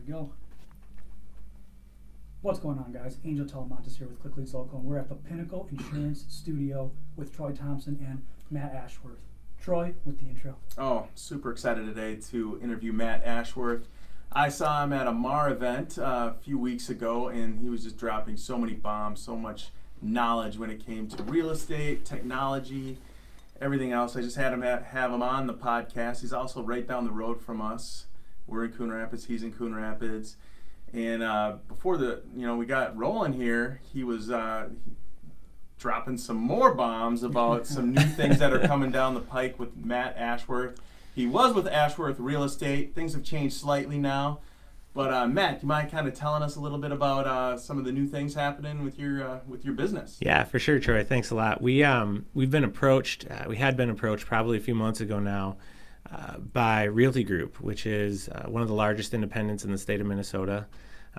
we go. What's going on, guys? Angel Telemontes here with Click Leads Local, and we're at the Pinnacle Insurance Studio with Troy Thompson and Matt Ashworth. Troy, with the intro. Oh, super excited today to interview Matt Ashworth. I saw him at a MAR event a few weeks ago, and he was just dropping so many bombs, so much knowledge when it came to real estate, technology, everything else. I just had him have him on the podcast. He's also right down the road from us. We're in Coon Rapids. He's in Coon Rapids. And before we got rolling here, he was dropping some more bombs about some new things that are coming down the pike with Matt Ashworth. He was with Ashworth Real Estate. Things have changed slightly now. But Matt, do you mind kind of telling us a little bit about some of the new things happening with your business? Yeah, for sure, Troy. Thanks a lot. We've been approached. We had been approached probably a few months ago now by Realty Group, which is one of the largest independents in the state of Minnesota,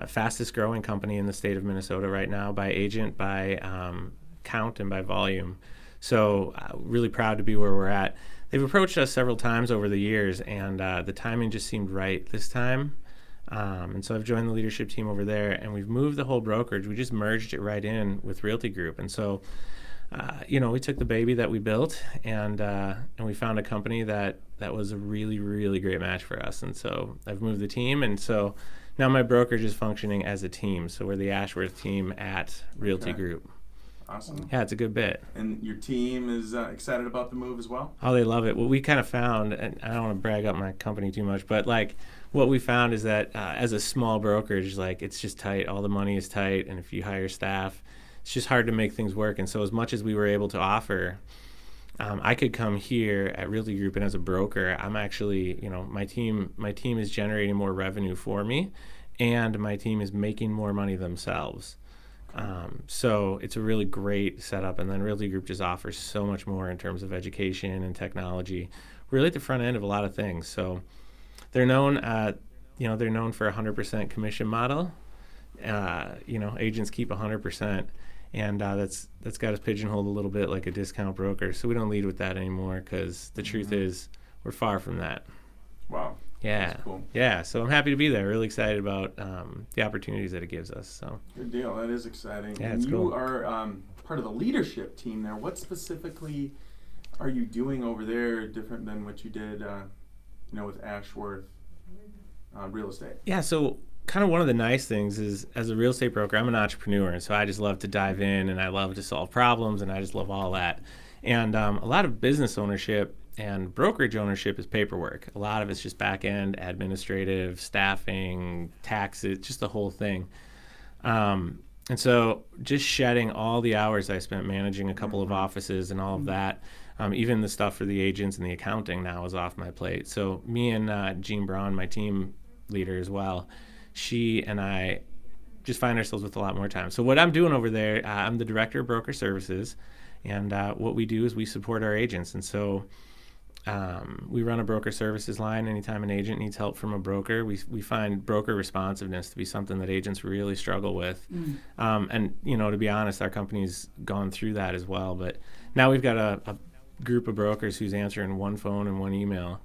fastest growing company in the state of Minnesota right now by agent, by count, and by volume. So really proud to be where we're at. They've approached us several times over the years, and the timing just seemed right this time. And so I've joined the leadership team over there, and we've moved the whole brokerage. We just merged it right in with Realty Group. And so, we took the baby that we built, and we found a company that was a really, really great match for us. And so I've moved the team, and so now my brokerage is functioning as a team. So we're the Ashworth team at Realty Group. Awesome. Yeah, it's a good bit. And your team is excited about the move as well? Oh, they love it. What we kind of found, and I don't want to brag up my company too much, but what we found is that as a small brokerage, it's just tight. All the money is tight, and if you hire staff, it's just hard to make things work. And so as much as we were able to offer, I could come here at Realty Group, and as a broker, I'm actually, my team is generating more revenue for me, and my team is making more money themselves. So it's a really great setup, and then Realty Group just offers so much more in terms of education and technology. We're really at the front end of a lot of things. So they're known, they're known for a 100% commission model. Agents keep 100%, and that's got us pigeonholed a little bit like a discount broker. So we don't lead with that anymore because the truth is we're far from that. Wow. Yeah. That's cool. Yeah. So I'm happy to be there. Really excited about the opportunities that it gives us. So. Good deal. That is exciting. Yeah, and it's cool. You are part of the leadership team there. What specifically are you doing over there different than what you did, with Ashworth Real Estate? Yeah. So kind of one of the nice things is, as a real estate broker, I'm an entrepreneur, and so I just love to dive in, and I love to solve problems, and I just love all that. And a lot of business ownership and brokerage ownership is paperwork. A lot of it's just back-end, administrative, staffing, taxes, just the whole thing. And so just shedding all the hours I spent managing a couple of offices and all of that, even the stuff for the agents and the accounting now is off my plate. So me and Jean Braun, my team leader as well, she and I just find ourselves with a lot more time. So what I'm doing over there, I'm the director of broker services, and what we do is we support our agents. And so we run a broker services line. Anytime an agent needs help from a broker, we find broker responsiveness to be something that agents really struggle with. And, to be honest, our company's gone through that as well. But now we've got a group of brokers who's answering one phone and one email.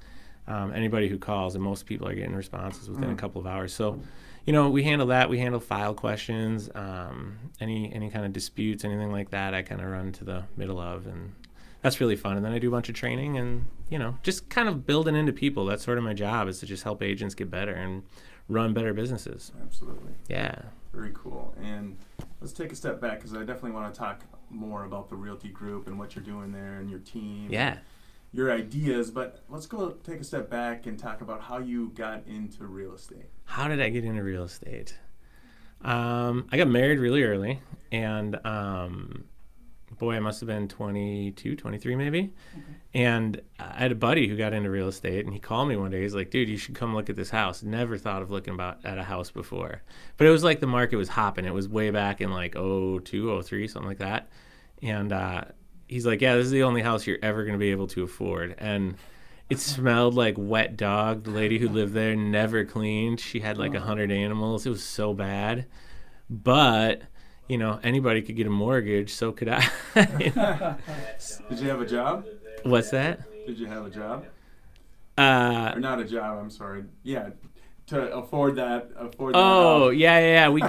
Anybody who calls, and most people are getting responses within a couple of hours. So, we handle that. We handle file questions, any kind of disputes, anything like that, I kind of run to the middle of, and that's really fun. And then I do a bunch of training and, just kind of building into people. That's sort of my job, is to just help agents get better and run better businesses. Absolutely. Yeah. Very cool. And let's take a step back, because I definitely want to talk more about the Realty Group and what you're doing there and your team. Yeah. Your ideas, but let's go take a step back and talk about how you got into real estate. How did I get into real estate? I got married really early, and I must have been 22, 23 maybe. Okay. And I had a buddy who got into real estate, and he called me one day. He's like, dude, you should come look at this house. Never thought of looking at a house before. But it was like the market was hopping. It was way back in like 02, 03, something like that. And he's like, yeah, this is the only house you're ever going to be able to afford. And it smelled like wet dog. The lady who lived there never cleaned. She had like 100 animals. It was so bad. But anybody could get a mortgage, so could I. Did you have a job? What's that? Did you have a job? Or not a job, I'm sorry. Yeah. to afford that. Oh, yeah. We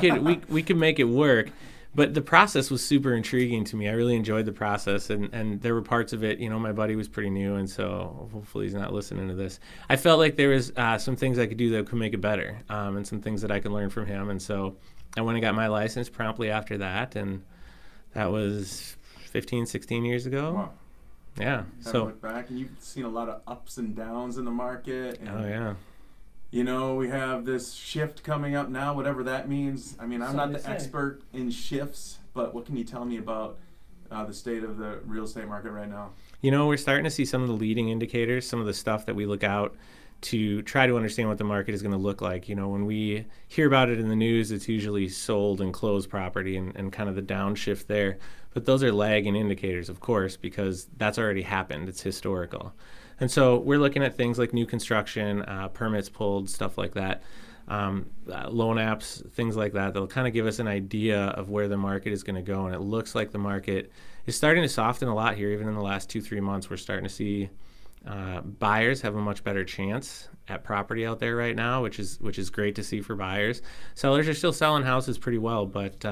could make it work. But the process was super intriguing to me. I really enjoyed the process, and there were parts of it, my buddy was pretty new, and so hopefully he's not listening to this. I felt like there was some things I could do that could make it better, and some things that I could learn from him. And so I went and got my license promptly after that, and that was 15, 16 years ago. Wow. Yeah. So look back, and you've seen a lot of ups and downs in the market. And, oh, yeah. We have this shift coming up now, whatever that means. I mean, I'm not the expert in shifts, but what can you tell me about the state of the real estate market right now? We're starting to see some of the leading indicators, some of the stuff that we look out to try to understand what the market is going to look like. When we hear about it in the news, it's usually sold and closed property and kind of the downshift there. But those are lagging indicators, of course, because that's already happened. It's historical. And so we're looking at things like new construction, permits pulled, stuff like that, loan apps, things like that. They'll kind of give us an idea of where the market is going to go. And it looks like the market is starting to soften a lot here. Even in the last 2-3 months, we're starting to see buyers have a much better chance at property out there right now, which is great to see for buyers. Sellers are still selling houses pretty well, but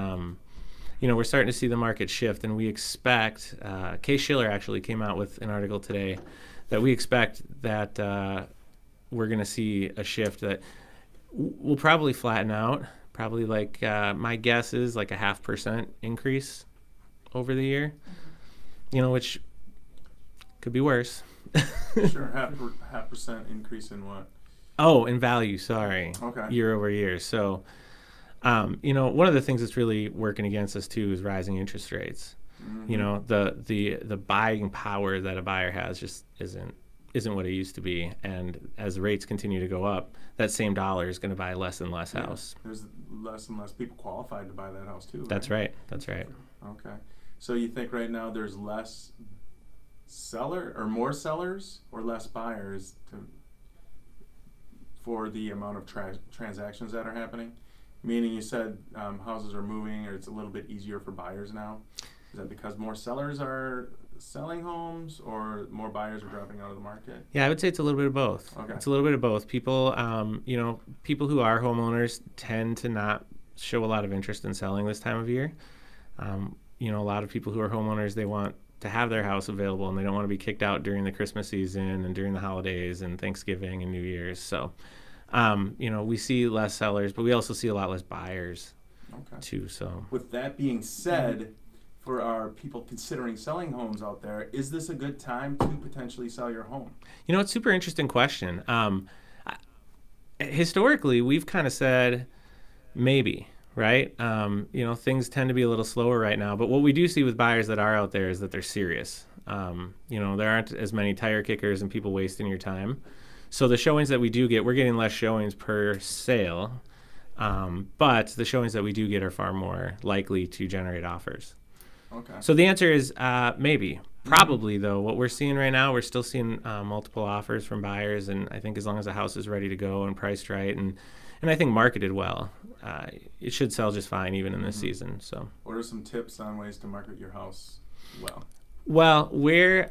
we're starting to see the market shift, and we expect. Case Shiller actually came out with an article today that we expect that we're going to see a shift that will probably flatten out. Probably like my guess is like a 0.5% increase over the year. Which could be worse. Sure, half percent increase in what? Oh, in value. Sorry. Okay. Year over year. So, one of the things that's really working against us too is rising interest rates. Mm-hmm. The buying power that a buyer has just isn't what it used to be, and as the rates continue to go up, that same dollar is going to buy less and less house. There's less and less people qualified to buy that house too. That's right. That's right. Okay. So you think right now there's less more sellers or less buyers for the amount of transactions that are happening? Meaning you said houses are moving, or it's a little bit easier for buyers now. Is that because more sellers are selling homes, or more buyers are dropping out of the market? Yeah, I would say it's a little bit of both. Okay. It's a little bit of both. People, people who are homeowners tend to not show a lot of interest in selling this time of year. A lot of people who are homeowners, they want to have their house available, and they don't want to be kicked out during the Christmas season and during the holidays and Thanksgiving and New Year's. So, we see less sellers, but we also see a lot less buyers too. So, with that being said, for our people considering selling homes out there, is this a good time to potentially sell your home? It's a super interesting question. Historically, we've kind of said maybe, right? Things tend to be a little slower right now, but what we do see with buyers that are out there is that they're serious. There aren't as many tire kickers and people wasting your time. So the showings that we do get, we're getting less showings per sale, but the showings that we do get are far more likely to generate offers. Okay. So the answer is maybe. Probably, though, what we're seeing right now, we're still seeing multiple offers from buyers, and I think as long as the house is ready to go and priced right and I think marketed well, it should sell just fine even in this season. So, what are some tips on ways to market your house well? Well, we're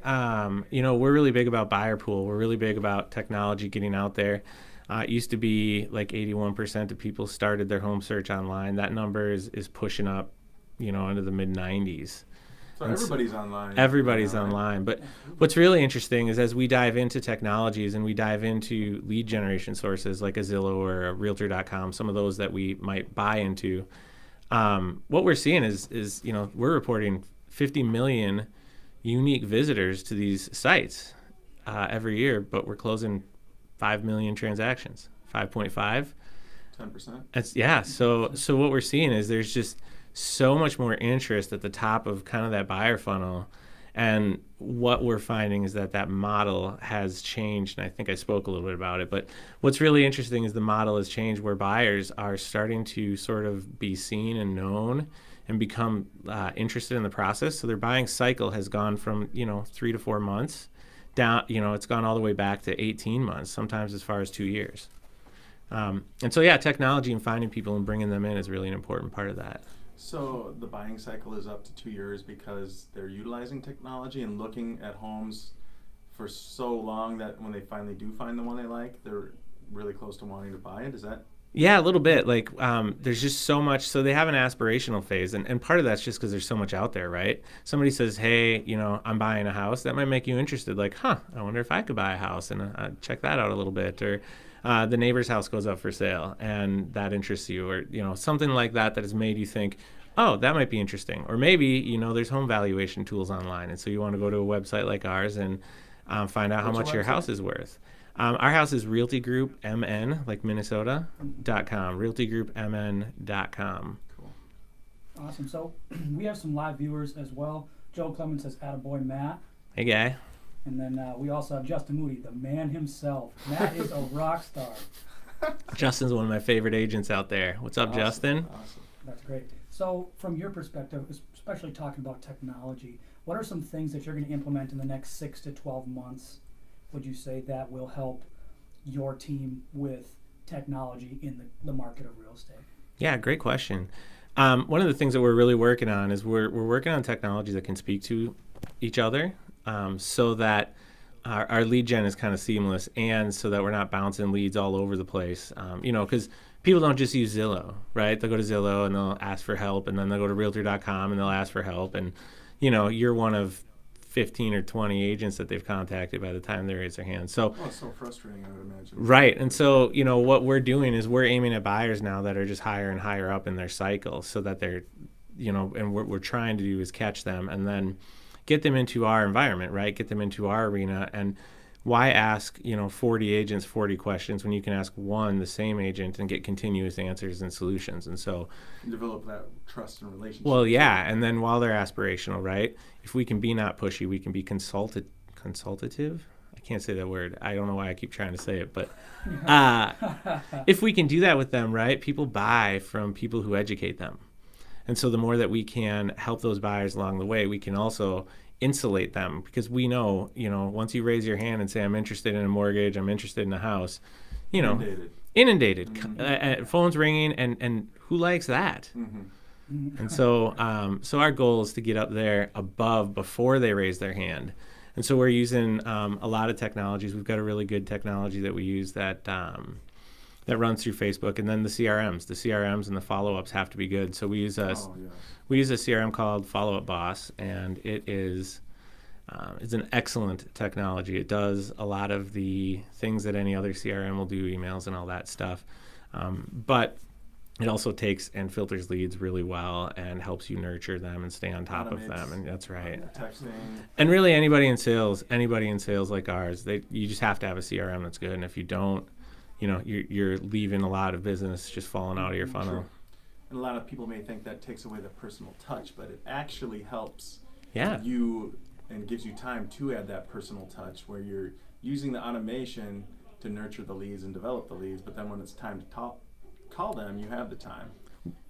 really big about buyer pool. We're really big about technology getting out there. It used to be like 81% of people started their home search online. That number is pushing up, into the mid-90s. So everybody's online. Everybody's online. But what's really interesting is as we dive into technologies and we dive into lead generation sources like a Zillow or a Realtor.com, some of those that we might buy into, what we're seeing is we're reporting 50 million unique visitors to these sites every year, but we're closing 5 million transactions. 5.5. 10%. So what we're seeing is there's just so much more interest at the top of kind of that buyer funnel, and what we're finding is that model has changed, and I think I spoke a little bit about it, but what's really interesting is the model has changed where buyers are starting to sort of be seen and known and become interested in the process. So their buying cycle has gone from 3 to 4 months down, it's gone all the way back to 18 months, sometimes as far as 2 years. And so technology and finding people and bringing them in is really an important part of that. So the buying cycle is up to 2 years because they're utilizing technology and looking at homes for so long that when they finally do find the one they like, they're really close to wanting to buy it? Is that? Yeah, a little bit. Like, there's just so much. So they have an aspirational phase, and part of that's just because there's so much out there, right? Somebody says, "Hey, I'm buying a house." That might make you interested. Like, I wonder if I could buy a house, and check that out a little bit. Or the neighbor's house goes up for sale, and that interests you, or something like that that has made you think, "Oh, that might be interesting." Or maybe there's home valuation tools online, and so you want to go to a website like ours and find out how What's much your your house website? is worth. Our house is realtygroupmn, like Minnesota.com, realtygroupmn.com. Cool. Awesome. So we have some live viewers as well. Joe Clemens says, "Attaboy, Matt." Hey, guy. And then we also have Justin Moody, the man himself. Matt is a rock star. Justin's one of my favorite agents out there. What's up, Awesome. Justin? Awesome. That's great. So from your perspective, especially talking about technology, what are some things that you're going to implement in the next 6 to 12 months, would you say, that will help your team with technology in the market of real estate? Yeah, great question. One of the things that we're really working on is we're working on technology that can speak to each other, so that our lead gen is kind of seamless, and so that we're not bouncing leads all over the place. Because people don't just use Zillow, right? They'll go to Zillow and they'll ask for help, and then they'll go to Realtor.com and they'll ask for help, and you're one of 15 or 20 agents that they've contacted by the time they raise their hand. So, Oh, it's so frustrating, I would imagine. right. And so, what we're doing is we're aiming at buyers now that are just higher and higher up in their cycle, so that they're, and what we're trying to do is catch them and then get them into our environment, right? Get them into our arena. And why ask, 40 agents 40 questions when you can ask one, the same agent, and get continuous answers and solutions? And so, Develop that trust and relationship. well, yeah. And then while they're aspirational, right? If we can be not pushy, we can be consultative. I can't say that word. I don't know why I keep trying to say it, but if we can do that with them, right? People buy from people who educate them. And so the more that we can help those buyers along the way, we can also insulate them, because we know, once you raise your hand and say, "I'm interested in a mortgage, I'm interested in a house," inundated. Mm-hmm. Phones ringing, and who likes that? Mm-hmm. And so, our goal is to get up there above before they raise their hand. And so we're using a lot of technologies. We've got a really good technology that we use that runs through Facebook, and then the CRMs and the follow-ups have to be good. So we use a CRM called Follow Up Boss, and it's an excellent technology. It does a lot of the things that any other CRM will do, emails and all that stuff. But it also takes and filters leads really well and helps you nurture them and stay on top of them. And that's right. Texting. And really, anybody in sales like ours, you just have to have a CRM that's good. And if you don't, you're leaving a lot of business just falling out of your funnel. Sure. And a lot of people may think that takes away the personal touch, but it actually helps you and gives you time to add that personal touch, where you're using the automation to nurture the leads and develop the leads, but then when it's time to call them, you have the time.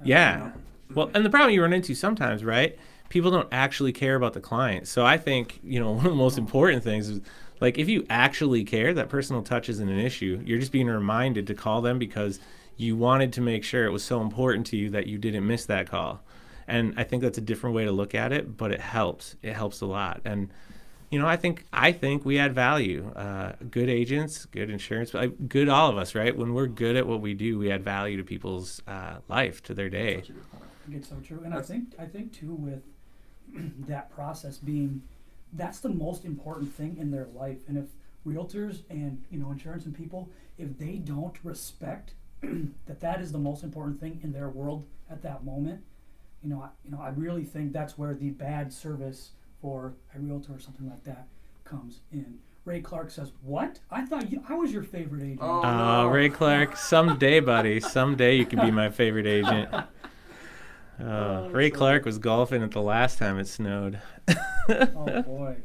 Yeah. Well, and the problem you run into sometimes, right? People don't actually care about the client. So I think, one of the most important things is, like, if you actually care, that personal touch isn't an issue. You're just being reminded to call them because you wanted to make sure it was so important to you that you didn't miss that call. And I think that's a different way to look at it, but it helps. It helps a lot. And, I think we add value. Good agents, good insurance, good all of us, right? When we're good at what we do, we add value to people's life, to their day. Such a good point. I think it's so true. And I think too, with that process being, that's the most important thing in their life. And if realtors and insurance and people, if they don't respect that is the most important thing in their world at that moment, I really think that's where the bad service for a realtor or something like that comes in. Ray Clark says, "What? I thought I was your favorite agent." Oh, no. Ray Clark, someday, buddy, someday you can be my favorite agent. Ray Clark was golfing at the last time it snowed. Oh boy.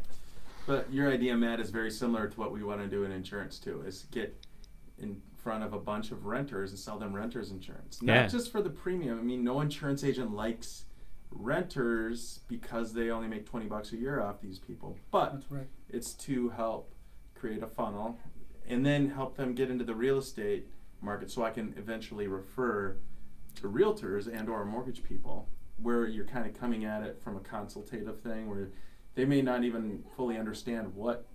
But your idea, Matt, is very similar to what we want to do in insurance too, is get in front of a bunch of renters and sell them renters insurance. Not just for the premium. I mean, no insurance agent likes renters because they only make $20 a year off these people. But That's right. it's to help create a funnel and then help them get into the real estate market, so I can eventually refer to realtors and or mortgage people, where you're kind of coming at it from a consultative thing where they may not even fully understand what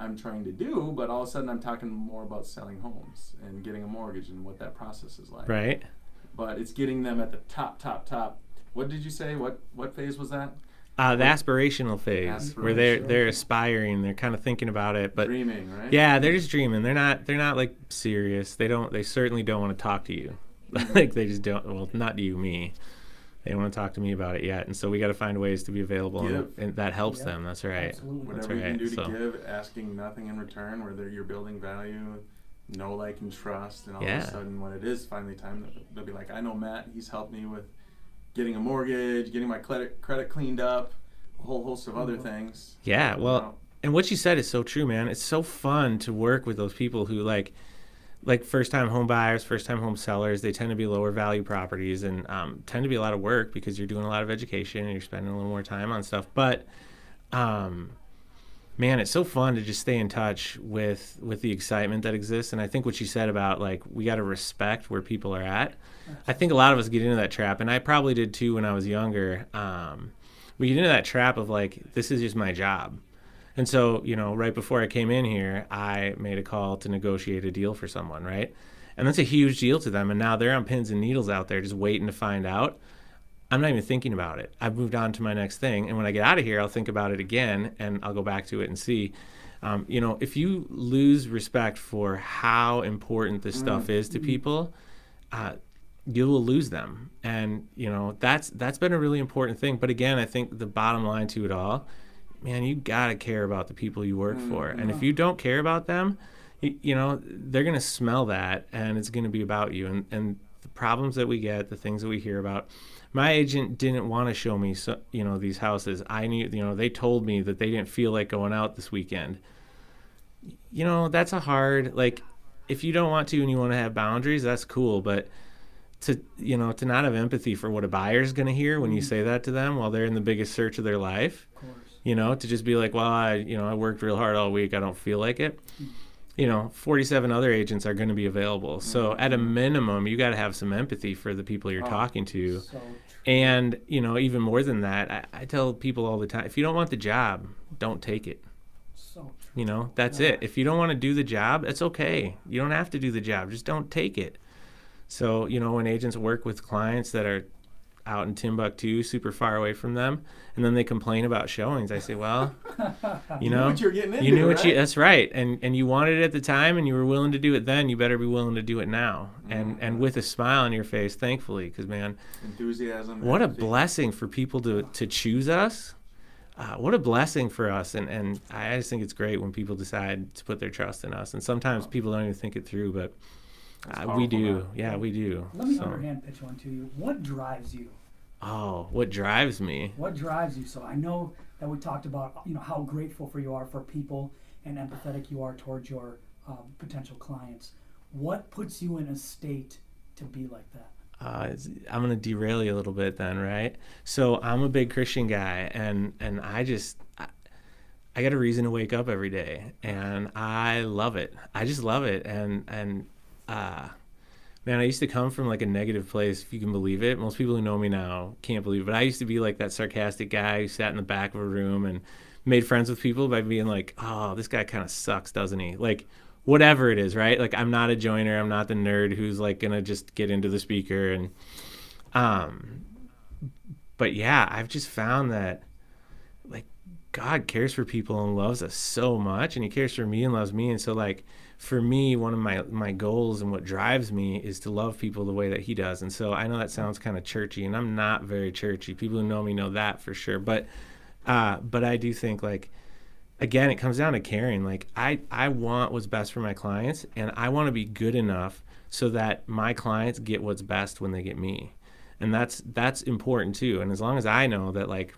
I'm trying to do, but all of a sudden I'm talking more about selling homes and getting a mortgage and what that process is like. Right. But it's getting them at the top. What did you say? What phase was that? The aspirational phase, where they're aspiring, they're kind of thinking about it, but dreaming, right? Yeah, they're just dreaming. They're not like serious. They certainly don't want to talk to you. Like they just don't. Well, not you, me. They don't want to talk to me about it yet, and so we got to find ways to be available, and that helps them. That's right. Absolutely. Whatever you can do to give, asking nothing in return, where you're building value, know, like, and trust, and all of a sudden, when it is finally time, they'll be like, I know Matt. He's helped me with getting a mortgage, getting my credit cleaned up, a whole host of other things. Yeah, well, and what you said is so true, man. It's so fun to work with those people who like first-time home buyers, first-time home sellers. They tend to be lower value properties and tend to be a lot of work because you're doing a lot of education and you're spending a little more time on stuff. But man, it's so fun to just stay in touch with the excitement that exists. And I think what you said about, like, we got to respect where people are at. I think a lot of us get into that trap, and I probably did too when I was younger. We get into that trap of, like, this is just my job. And so, right before I came in here, I made a call to negotiate a deal for someone, right? And that's a huge deal to them. And now they're on pins and needles out there just waiting to find out. I'm not even thinking about it. I've moved on to my next thing. And when I get out of here, I'll think about it again, and I'll go back to it and see. If you lose respect for how important this stuff is to people, you will lose them. And, that's been a really important thing. But again, I think the bottom line to it all, man, you got to care about the people you work for. And if you don't care about them, they're going to smell that, and it's going to be about you. And the problems that we get, the things that we hear about, my agent didn't want to show me, these houses. I knew, they told me that they didn't feel like going out this weekend. That's a hard, like, if you don't want to and you want to have boundaries, that's cool. But to not have empathy for what a buyer's going to hear when you say that to them while they're in the biggest search of their life, to just be like, well, I worked real hard all week, I don't feel like it. 47 other agents are going to be available. So at a minimum, you got to have some empathy for the people you're talking to. So and, even more than that, I tell people all the time, if you don't want the job, don't take it. So true. That's it. If you don't want to do the job, it's okay. You don't have to do the job. Just don't take it. So, when agents work with clients that are out in Timbuktu, super far away from them, and then they complain about showings, I say, well, you knew what you're getting into, you knew what right? That's right. And you wanted it at the time, and you were willing to do it then. You better be willing to do it now. And with a smile on your face, thankfully, because, man, enthusiasm. What a blessing for people to choose us. What a blessing for us. And I just think it's great when people decide to put their trust in us. And sometimes people don't even think it through, but we do. Man. Yeah, we do. Let me underhand pitch one to you. What drives you? Oh, what drives me? What drives you? So I know that we talked about, how grateful you are for people and empathetic you are towards your potential clients. What puts you in a state to be like that? I'm going to derail you a little bit then, right? So I'm a big Christian guy, and I got a reason to wake up every day, and I love it. I just love it. And man, I used to come from like a negative place, if you can believe it. Most people who know me now can't believe it. But I used to be like that sarcastic guy who sat in the back of a room and made friends with people by being like, oh, this guy kind of sucks, doesn't he? Like, whatever it is, right? Like, I'm not a joiner. I'm not the nerd who's like going to just get into the speaker. And, but yeah, I've just found that, like, God cares for people and loves us so much, and he cares for me and loves me. And so, like, for me, one of my goals and what drives me is to love people the way that he does. And so I know that sounds kind of churchy, and I'm not very churchy. People who know me know that for sure. But I do think, like, again, it comes down to caring. Like, I want what's best for my clients, and I want to be good enough so that my clients get what's best when they get me. And that's important too. And as long as I know that, like,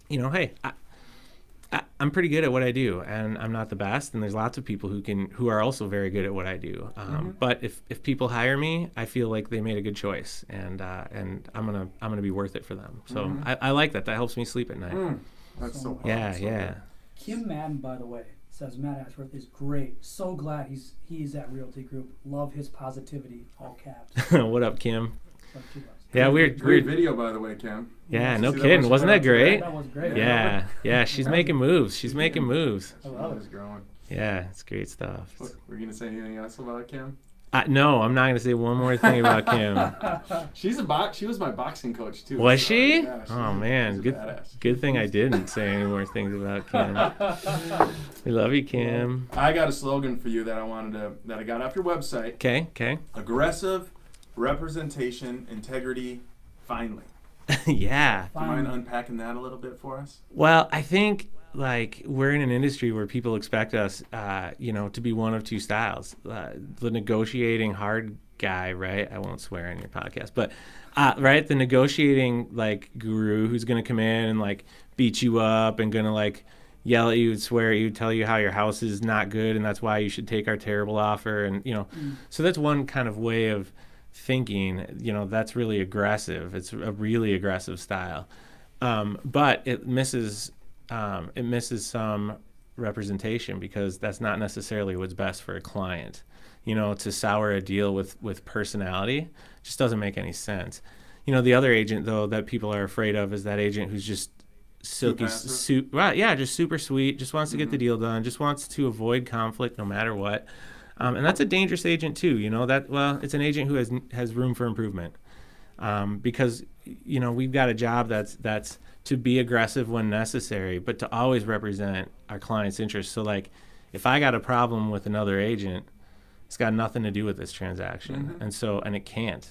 hey, I'm pretty good at what I do, and I'm not the best. And there's lots of people who are also very good at what I do. But if people hire me, I feel like they made a good choice, and I'm gonna be worth it for them. So I like that. That helps me sleep at night. That's so Yeah, awesome. yeah. Kim Madden, by the way, says Matt Ashworth is great. So glad he's at Realty Group. Love his positivity. All caps. What up, Kim? Like she does. Yeah, Great video, by the way, Cam. Yeah, Did you no see that kidding. one Wasn't she that put out today? great? That was great. Yeah, she's making moves. She's making moves. I love It's it. growing. Yeah, it's great stuff. What, were you gonna say anything else about Cam? No, I'm not gonna say one more thing about Kim. She was my boxing coach too. Was so, she? Yeah, Oh man, she's a good. badass. Good thing I didn't say any more things about Kim. We love you, Kim. I got a slogan for you that I got off your website. Okay. Aggressive, representation, integrity, finally. Yeah. Do you mind unpacking that a little bit for us? Well, I think like we're in an industry where people expect us, to be one of two styles. The negotiating hard guy, right? I won't swear on your podcast, but right, the negotiating like guru who's gonna come in and like beat you up and gonna like yell at you, swear at you, tell you how your house is not good and that's why you should take our terrible offer, and so that's one kind of way of thinking. That's really aggressive. It's a really aggressive style, but it misses some representation because that's not necessarily what's best for a client. To sour a deal with personality just doesn't make any sense. The other agent though that people are afraid of is that agent who's just silky, just super sweet, just wants to get the deal done, just wants to avoid conflict no matter what. And that's a dangerous agent too. It's an agent who has room for improvement, because we've got a job that's to be aggressive when necessary, but to always represent our client's interests. So like, if I got a problem with another agent, it's got nothing to do with this transaction, and it can't.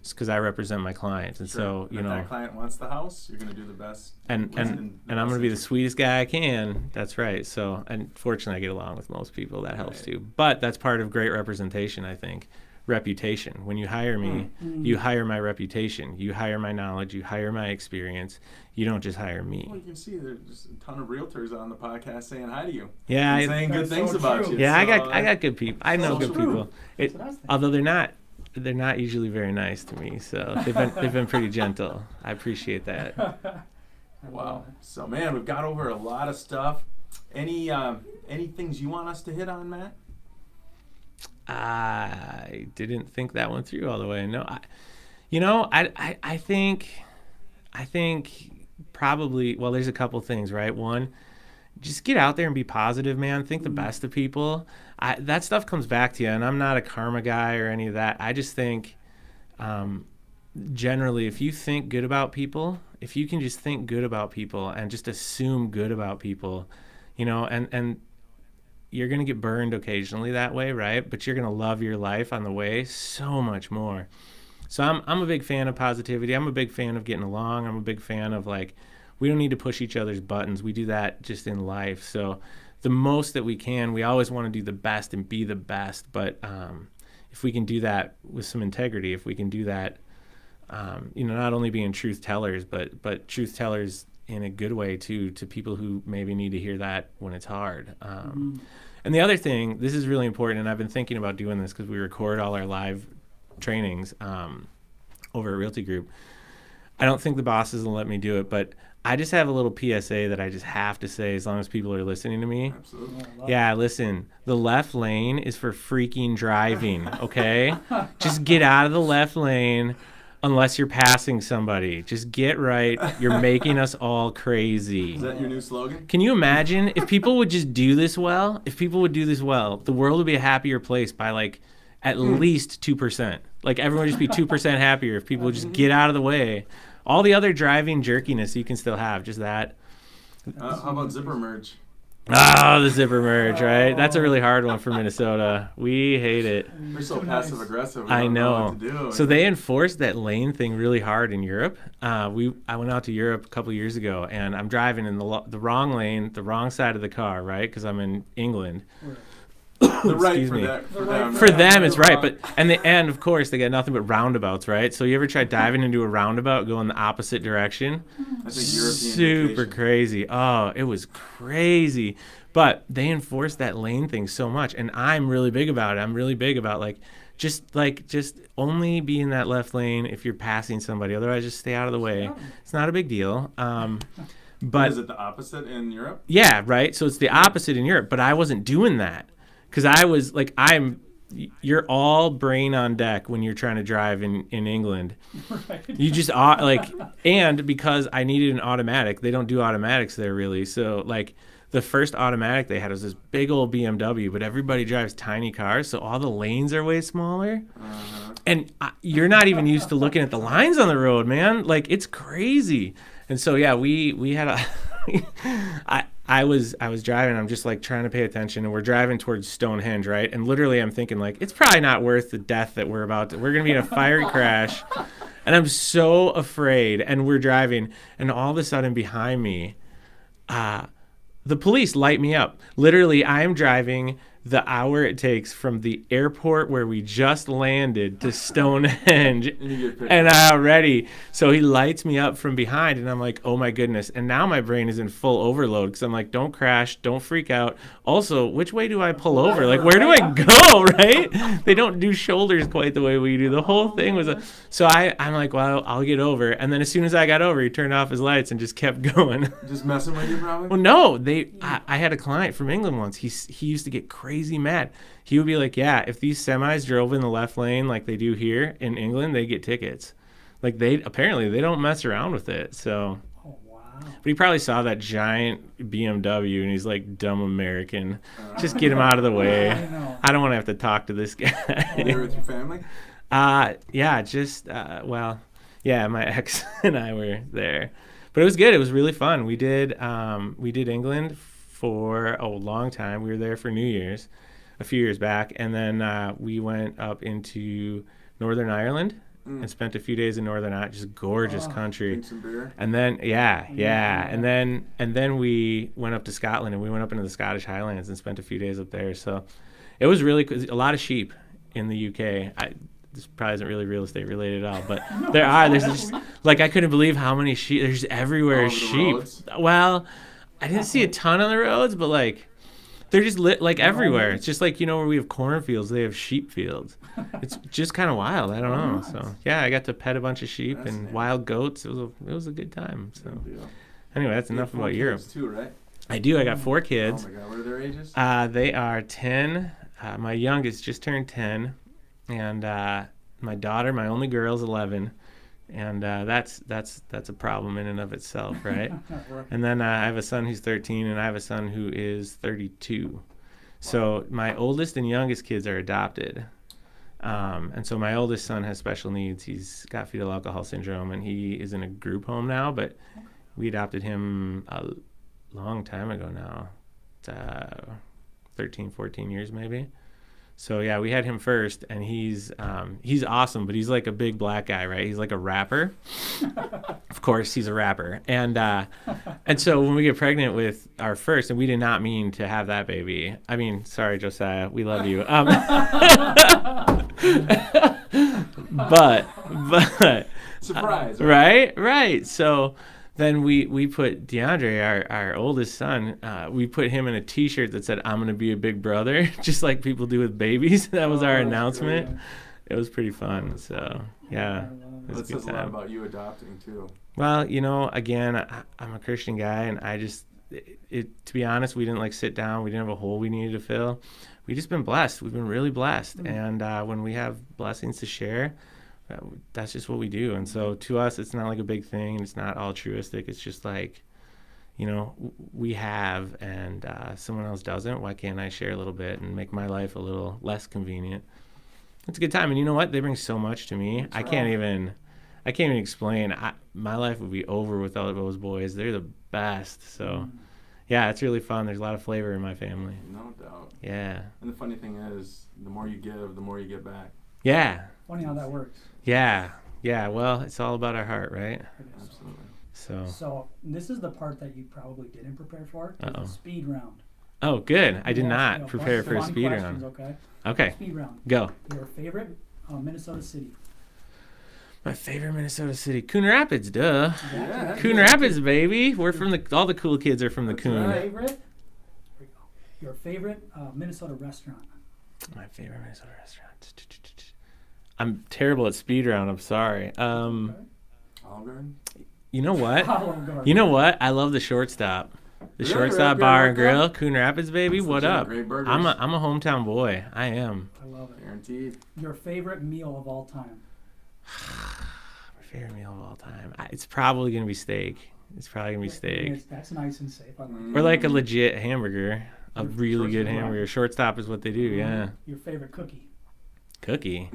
It's because I represent my client, and so if that client wants the house, you're going to do the best. And I'm going to be the sweetest guy I can. That's right. So, and fortunately, I get along with most people. That helps too. But that's part of great representation, I think. Reputation. When you hire me, you hire my reputation. You hire my knowledge. You hire my experience. You don't just hire me. Well, you can see there's just a ton of realtors on the podcast saying hi to you. Yeah, saying good things about you. Yeah, so, I got good people. I know good people. That's what I was thinking. Although they're not usually very nice to me. So they've been pretty gentle. I appreciate that. Wow. So man, we've got over a lot of stuff. Any things you want us to hit on, Matt? I didn't think that one through all the way. No, I think probably, well, there's a couple things, right? One, just get out there and be positive, man. Think the best of people. That stuff comes back to you, and I'm not a karma guy or any of that. I just think generally, if you think good about people, if you can just think good about people and just assume good about people, and you're going to get burned occasionally that way, right? But you're going to love your life on the way so much more. So I'm a big fan of positivity. I'm a big fan of getting along. I'm a big fan of like, we don't need to push each other's buttons. We do that just in life. So the most that we can, we always want to do the best and be the best. But if we can do that with some integrity, if we can do that, not only being truth tellers, but truth tellers in a good way too, to people who maybe need to hear that when it's hard. And the other thing, this is really important, and I've been thinking about doing this because we record all our live trainings over at Realty Group. I don't think the bosses will let me do it, but I just have a little PSA that I just have to say as long as people are listening to me. Absolutely. Yeah, listen, the left lane is for freaking driving, okay? Just get out of the left lane unless you're passing somebody. Just get right. You're making us all crazy. Is that your new slogan? Can you imagine if people would just do this well? If people would do this well, the world would be a happier place by like at least 2%. Like everyone would just be 2% happier if people would just get out of the way. All the other driving jerkiness you can still have, just that. How about zipper merge? Oh, the zipper merge, right? That's a really hard one for Minnesota. We hate it. We're so passive aggressive. We I don't know. what to do. So they enforced that lane thing really hard in Europe. I went out to Europe a couple of years ago, and I'm driving in the wrong lane, the wrong side of the car, right? Because I'm in England. The right Excuse for me. that. For them, For them, it's right, but and of course they got nothing but roundabouts, right? So you ever try diving into a roundabout, going the opposite direction? I think European Super vacation. crazy. Oh, it was crazy. But they enforced that lane thing so much, and I'm really big about it. I'm really big about just only be in that left lane if you're passing somebody. Otherwise, just stay out of the way. It's not a big deal. But is it the opposite in Europe? yeah, right. So it's the opposite in Europe, but I wasn't doing that because I was like, I'm you're all brain on deck when you're trying to drive in England. Right. You just and because I needed an automatic, they don't do automatics there really. So like the first automatic they had was this big old BMW, but everybody drives tiny cars, so all the lanes are way smaller. And you're not even used to looking at the lines on the road, man. Like it's crazy. And so yeah, we had I was driving. I'm just like trying to pay attention, and we're driving towards Stonehenge, right? And literally, I'm thinking like it's probably not worth the death that we're gonna be in a fiery crash, and I'm so afraid. And we're driving, and all of a sudden behind me, the police light me up. Literally, I am driving the hour it takes from the airport where we just landed to Stonehenge, and I already, so he lights me up from behind, and I'm like, oh my goodness. And now my brain is in full overload because I'm like, don't crash, don't freak out. Also, which way do I pull over? Like, where do I go, right? They don't do shoulders quite the way we do. The whole thing was so I'm like, well, I'll get over. And then as soon as I got over, he turned off his lights and just kept going. Just messing with you, probably? Well, no, I had a client from England once. He used to get crazy mad. He would be like, yeah, if these semis drove in the left lane like they do here in England, they get tickets. Like they don't mess around with it. So, Oh, wow. but he probably saw that giant BMW and he's like, dumb American. Just get him out of the way. I know. I don't want to have to talk to this guy. You were with your family? Yeah, just yeah, my ex and I were there. But it was good. It was really fun. We did England for a long time. We were there for New Year's a few years back, and then we went up into Northern Ireland and spent a few days in Northern Ireland. Just gorgeous country. Drink some beer? And then and then we went up to Scotland, and we went up into the Scottish Highlands and spent a few days up there. So it was really a lot of sheep in the UK. This probably isn't really real estate related at all, but there's just, like, I couldn't believe how many sheep. There's everywhere sheep. Roads? Well, I didn't see a ton on the roads, but like they're just lit like everywhere. It's just like, where we have cornfields, they have sheep fields. It's just kind of wild. I don't know. So yeah, I got to pet a bunch of sheep and wild goats. It was a good time. So anyway, that's enough about Europe. Too, right? I do. I got 4 kids. Oh my God, what are their ages? They are 10. My youngest just turned 10, and my daughter, my only girl, is 11. And that's a problem in and of itself, right? And then I have a son who's 13, and I have a son who is 32. So my oldest and youngest kids are adopted. And so my oldest son has special needs. He's got fetal alcohol syndrome, and he is in a group home now, but we adopted him a long time ago now, 13, 14 years maybe. So yeah, we had him first, and he's awesome, but he's like a big black guy, right? He's like a rapper. Of course, he's a rapper, and so when we get pregnant with our first, and we did not mean to have that baby. I mean, sorry, Josiah, we love you. But surprise, right. So then we put DeAndre, our oldest son, we put him in a T-shirt that said, "I'm going to be a big brother," just like people do with babies. That was our announcement. Great. It was pretty fun. So, yeah. That says a lot about you adopting, too. Well, again, I'm a Christian guy, and I just, to be honest, we didn't sit down. We didn't have a hole we needed to fill. We've just been blessed. We've been really blessed. And when we have blessings to share, that's just what we do. And so to us, it's not like a big thing. It's not altruistic. It's just like, we have, and someone else doesn't. Why can't I share a little bit and make my life a little less convenient? It's a good time. And you know what? They bring so much to me. I can't even explain. My life would be over without those boys. They're the best. So yeah, it's really fun. There's a lot of flavor in my family. No doubt. Yeah. And the funny thing is, the more you give, the more you get back. Yeah. Funny how that works. Yeah. Well, it's all about our heart, right? Absolutely. So this is the part that you probably didn't prepare for. Uh-oh. The speed round. Oh, good. I did not Yeah, prepare for a fun speed questions, round. Okay. Okay. Speed round. Go. Your favorite Minnesota city? My favorite Minnesota city, Coon Rapids, duh. Yeah. Coon Rapids, baby. We're from all the cool kids are from the That's Coon. right. Your favorite Minnesota restaurant? My favorite Minnesota restaurant. I'm terrible at speed round. I'm sorry. Olive Garden? You know what? Olive Garden. You know what? I love the Shortstop. The Really? Shortstop Right Bar there, and right there? Grill, Coon Rapids, baby. That's What legit. up? Great burgers. I'm a hometown boy. I am. I love love it. Guaranteed. Your favorite meal of all time? My favorite meal of all time. It's probably gonna be steak. It's probably gonna be steak. That's nice and safe. I like Or like a legit hamburger. A Your really good shortstop. hamburger. Shortstop is what they do, yeah. Your favorite cookie? Cookie.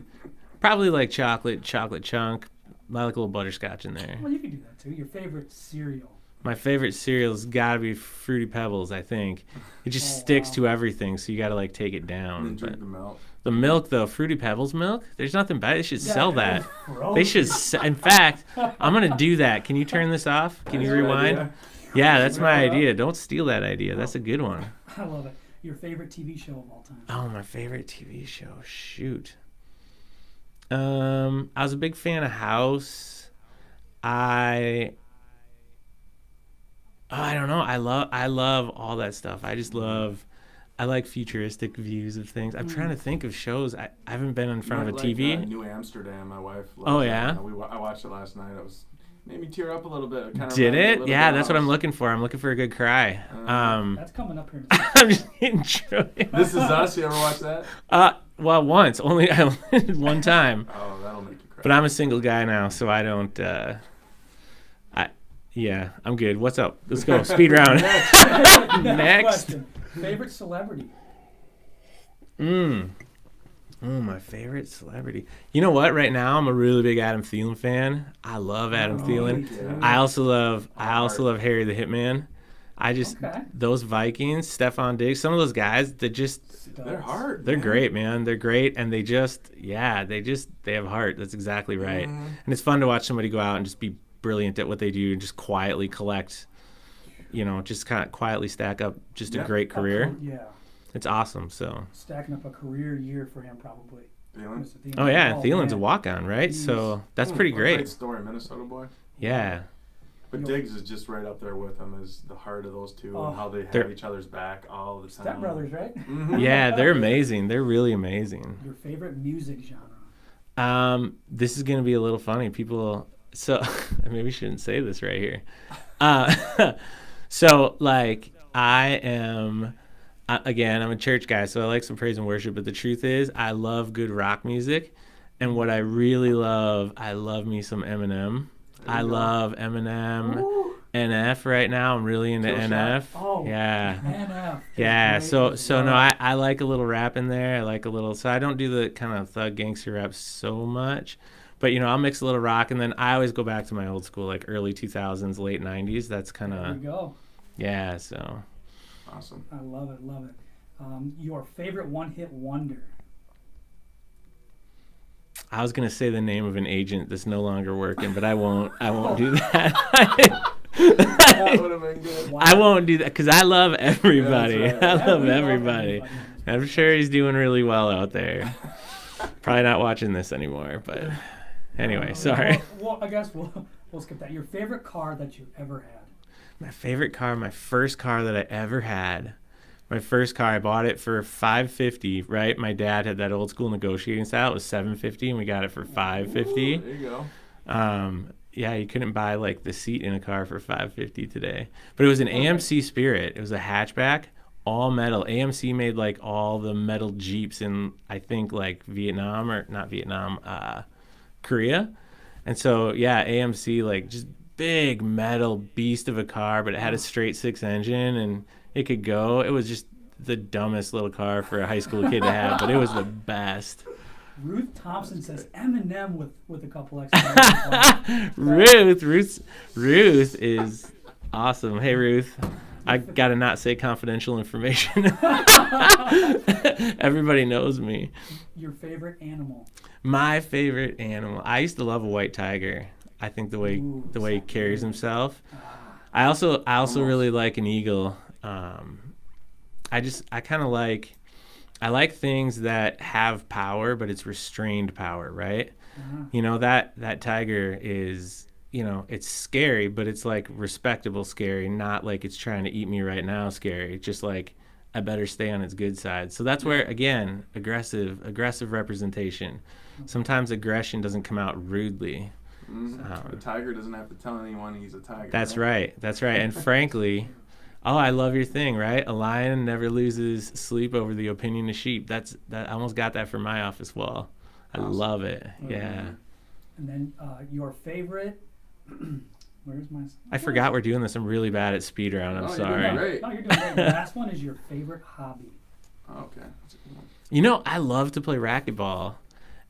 Probably like chocolate chunk. I like a little butterscotch in there. Well, you can do that too. Your favorite cereal? My favorite cereal's gotta be Fruity Pebbles, I think. It just sticks to everything, so you gotta like take it down. And then drink But the milk. the milk though, Fruity Pebbles milk, there's nothing bad. They should sell that. Gross. They should. In fact, I'm gonna do that. Can you turn this off? Can you That's a good rewind? idea. Yeah, that's my idea. Don't steal that idea. That's a good one. I love it. Your favorite TV show of all time? Oh, my favorite TV show. Shoot. I was a big fan of House. I don't know. I love all that stuff. I like futuristic views of things. I'm trying to think of shows. I haven't been in front of a TV. New Amsterdam. My wife. Oh, loves yeah? that. I watched it last night. Made me tear up a little bit. Did it? Yeah, that's what I'm looking for. I'm looking for a good cry. That's coming up here. In a second. I'm just enjoying. This Is Us. You ever watch that? Well, once. Only one time. Oh, that'll make you cry. But I'm a single guy now, so I don't. Yeah, I'm good. What's up? Let's go. Speed round. Next. Question. Favorite celebrity? Oh, my favorite celebrity. You know what? Right now, I'm a really big Adam Thielen fan. I love Adam Thielen. yeah. I also love Harry the Hitman. Okay. Those Vikings, Stephon Diggs, some of those guys that just They're hard. they're man. great, man. They're great, and they have heart. That's exactly right. Mhm. And it's fun to watch somebody go out and just be brilliant at what they do and just quietly collect, just kind of quietly stack up just a Yeah. great career. Yeah. It's awesome. So. Stacking up a career year for him, probably. Thielen? Mr. Thielen. Oh yeah, and Thielen's a man. walk-on, right? So that's pretty What a great great. story, Minnesota boy. Yeah. But Diggs is just right up there with him as the heart of those two Oh. and how they They're- have each other's back all the time. Step brothers, right? Mhm. Yeah, they're amazing. They're really amazing. Your favorite music genre? This is gonna be a little funny. People, so I maybe shouldn't say this right here. So like again, I'm a church guy, so I like some praise and worship. But the truth is, I love good rock music, and what I really love, I love me some Eminem. I love Eminem. Ooh. NF right now. I'm really into Kill shot. NF. Oh, Yeah. NF. Yeah, Great so as no, well. I like a little rap in there. I like a little, so I don't do the kind of thug gangster rap so much, but I'll mix a little rock, and then I always go back to my old school, like early 2000s, late 90s. That's kind There we of, go. yeah. So Awesome. I love it, love it. Your favorite one-hit wonder? I was gonna say the name of an agent that's no longer working, but I won't do that. That would have been good. Wow. I won't do that because I love everybody. Yeah, that's I right. love We everybody. I'm sure he's doing really well out there. Probably not watching this anymore, but anyway, sorry. Well, I guess we'll skip that. Your favorite car that you ever had? My favorite car, my first car that I ever had. My first car, I bought it for $550, right? My dad had that old school negotiating style. It was $750, and we got it for $550. There you go. Yeah, you couldn't buy like the seat in a car for $550 today. But it was an AMC Spirit. It was a hatchback, all metal. AMC made like all the metal Jeeps in, I think, like Vietnam, or not Vietnam, Korea. And so, yeah, AMC, like just big metal beast of a car, but it had a straight six engine and it could go. It was just the dumbest little car for a high school kid to have, but it was the best. Ruth Thompson says Eminem with a couple extra. Ruth is awesome. Hey, Ruth. I gotta not say confidential information. Everybody knows me. Your favorite animal? My favorite animal. I used to love a white tiger. I think the way Ooh, he carries himself. Ah, I also really like an eagle. I kind of like. I like things that have power, but it's restrained power, right? uh-huh. That tiger is, it's scary, but it's like respectable scary, not like it's trying to eat me right now scary. It's just like I better stay on its good side. So that's where, again, aggressive representation. Sometimes aggression doesn't come out rudely. The tiger doesn't have to tell anyone he's a tiger. That's right. And frankly, Oh, I love your thing, right? A lion never loses sleep over the opinion of sheep. That I almost got that for my office wall. I Awesome. love it. Mhm. Yeah. And then your favorite. Where's my? I forgot we're doing this. I'm really bad at speed round. I'm Oh, you're sorry. doing great. No, you're doing great. The last one is your favorite hobby. Okay. That's a good one. You know, I love to play racquetball,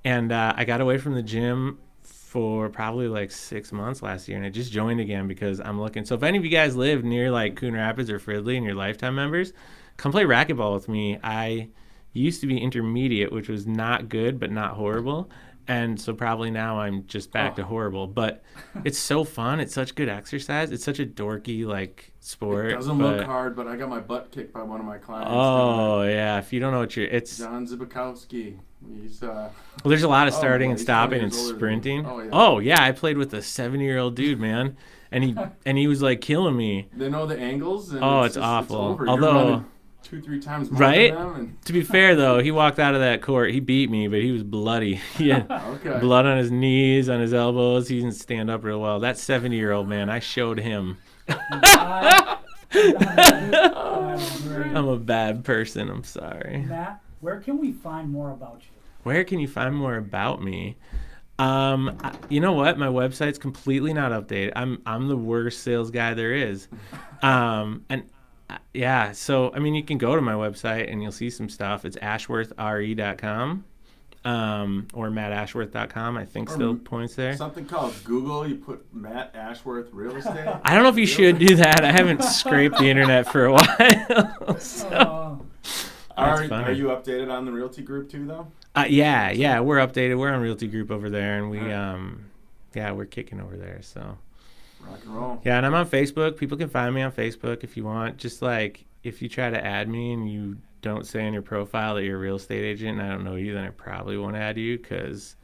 and I got away from the gym for probably like 6 months last year, and I just joined again because I'm looking. So if any of you guys live near like Coon Rapids or Fridley and you're lifetime members, come play racquetball with me. I used to be intermediate, which was not good but not horrible, and so probably now I'm just back to horrible. But it's so fun. It's such good exercise. It's such a dorky like sport. It doesn't look hard, but I got my butt kicked by one of my clients. Oh yeah, if you don't know what it's John Zibikowski. He's well, there's a lot of starting and he's 20 stopping and years older than me. sprinting. Oh, yeah. I played with a 7-year-old dude, man, and he was like killing me. They know the angles. And It's just, awful. It's over. Although, you're running 2-3 times more right? than them. And To be fair though, he walked out of that court. He beat me, but he was bloody. He had okay. blood on his knees, on his elbows. He didn't stand up real well. That 70-year-old man, I showed him. I'm a bad person. I'm sorry. Matt, where can we find more about you? Where can you find more about me? You know what? My website's completely not updated. I'm the worst sales guy there is. Yeah, so I mean, you can go to my website and you'll see some stuff. It's ashworthre.com or mattashworth.com. I think still points there. Something called Google. You put Matt Ashworth Real Estate. I don't know if you should do that. I haven't scraped the internet for a while. So. Are you updated on the Realty group too, though? Yeah, we're updated. We're on Realty Group over there, and we're kicking over there. So, rock and roll. Yeah, and I'm on Facebook. People can find me on Facebook if you want. Just like if you try to add me and you don't say in your profile that you're a real estate agent, and I don't know you, then I probably won't add you because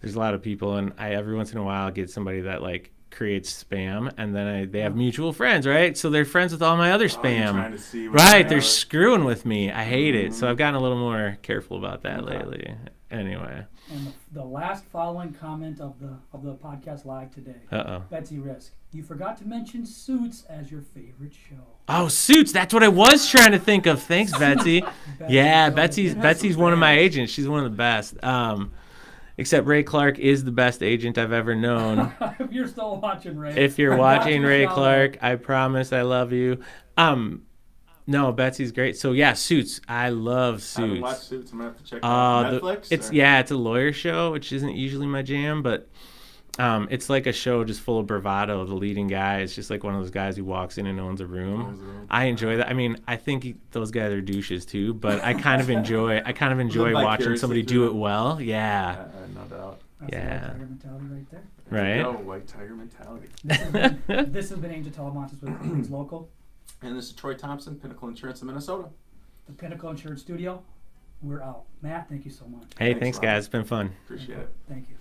there's a lot of people, and I every once in a while get somebody that like creates spam, and then they have mutual friends, right? So they're friends with all my other spam. Trying to see right, they're screwing with me. I hate it. So I've gotten a little more careful about that lately. Anyway. And the last following comment of the podcast live today. Betsy Risk, you forgot to mention Suits as your favorite show. Oh, Suits, that's what I was trying to think of. Thanks, Betsy. Yeah, Betsy's one of my agents. She's one of the best. Except Ray Clark is the best agent I've ever known. If you're still watching, Ray. If you're watching, Ray Clark, I promise I love you. No, Betsy's great. So yeah, Suits. I love Suits. I haven't watched Suits. I'm gonna have to check it out. Netflix? It's a lawyer show, which isn't usually my jam, but it's like a show just full of bravado. The leading guy is just like one of those guys who walks in and owns a room. I enjoy that. I mean, I think those guys are douches too, but I kind of enjoy watching somebody do it well. Yeah. No doubt. That's the white tiger mentality right there. Right. No, white tiger mentality. This has been Angel Talamontes with Cummins Local. And this is Troy Thompson, Pinnacle Insurance in Minnesota. The Pinnacle Insurance Studio. We're out. Matt, thank you so much. Hey, thanks guys. It's been fun. Appreciate it. Thank you.